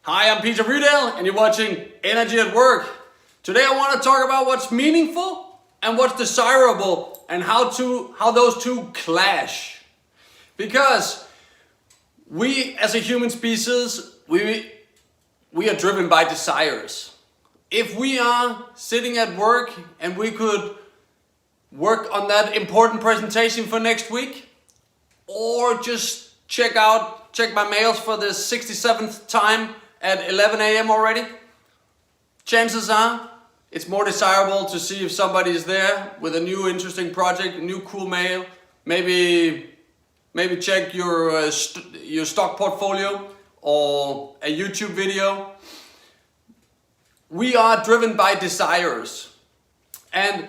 Hi, I'm Peter Rydell and you're watching Energy at Work. Today I want to talk about what's meaningful and what's desirable and how those two clash. Because we as a human species, we are driven by desires. If we are sitting at work and we could work on that important presentation for next week, or just check my mails for the 67th time at 11 a.m. already, chances are it's more desirable to see if somebody is there with a new interesting project, a new cool mail, maybe check your stock portfolio or a YouTube video. We are driven by desires. And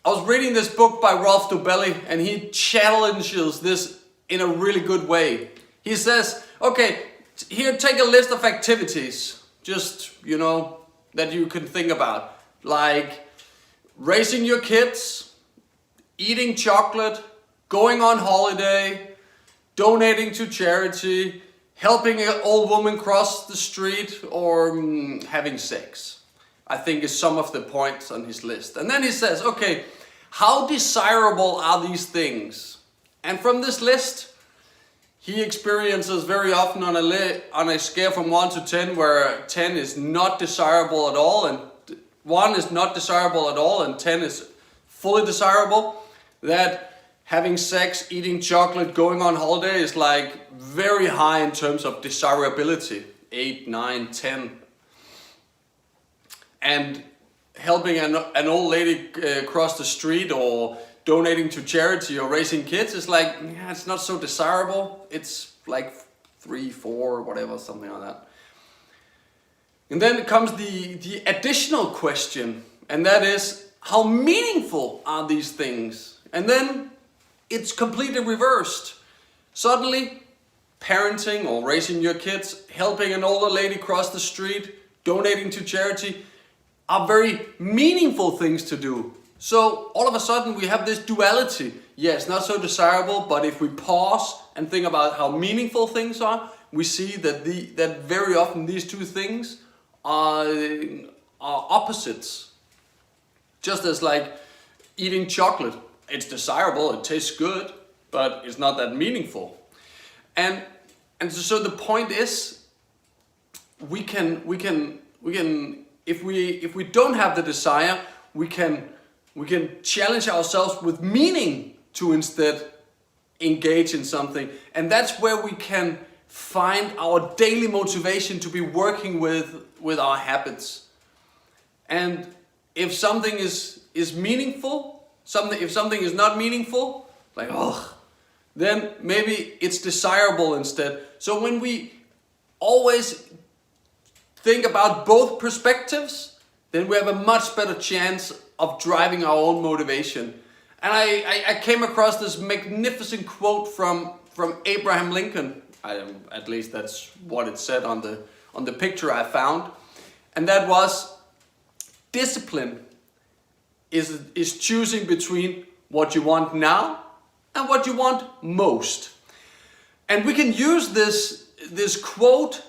I was reading this book by Rolf Dobelli and he challenges this in a really good way. He says, okay, here take a list of activities, just, that you can think about. Like raising your kids, eating chocolate, going on holiday, donating to charity, helping an old woman cross the street, or having sex. I think is some of the points on his list. And then he says, okay, how desirable are these things? And from this list, he experiences very often on a scale from 1 to 10, where 10 is not desirable at all, and 1 is not desirable at all, and 10 is fully desirable, that having sex, eating chocolate, going on holiday is like very high in terms of desirability, 8, 9, 10. And helping an old lady cross the street, or donating to charity, or raising kids is like, yeah, it's not so desirable. It's like 3, 4, whatever, something like that. And then comes the additional question, and that is, how meaningful are these things? And then it's completely reversed. Suddenly, parenting or raising your kids, helping an older lady cross the street, donating to charity are very meaningful things to do. So all of a sudden we have this duality. Yes, not so desirable, but if we pause and think about how meaningful things are, we see that very often these two things are opposites. Just as like eating chocolate. It's desirable, it tastes good, but it's not that meaningful. And so the point is, we can if we don't have the desire, we can challenge ourselves with meaning to instead engage in something. And that's where we can find our daily motivation to be working with our habits. And if something is meaningful, if something is not meaningful, like, then maybe it's desirable instead. So when we always think about both perspectives, then we have a much better chance of driving our own motivation. And I came across this magnificent quote from Abraham Lincoln. At least that's what it said on the picture I found. And that was, discipline is choosing between what you want now and what you want most. And we can use this quote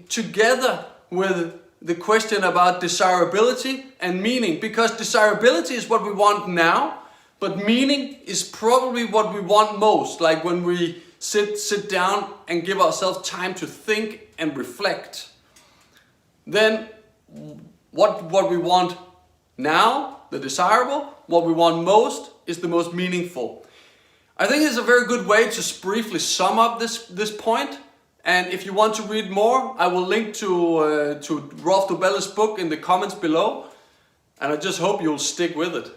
together with the question about desirability and meaning, because desirability is what we want now, but meaning is probably what we want most, like when we sit down and give ourselves time to think and reflect. Then what we want now, the desirable, what we want most is the most meaningful. I think it's a very good way to briefly sum up this point. And if you want to read more, I will link to Rolf Dobelli's book in the comments below. And I just hope you'll stick with it.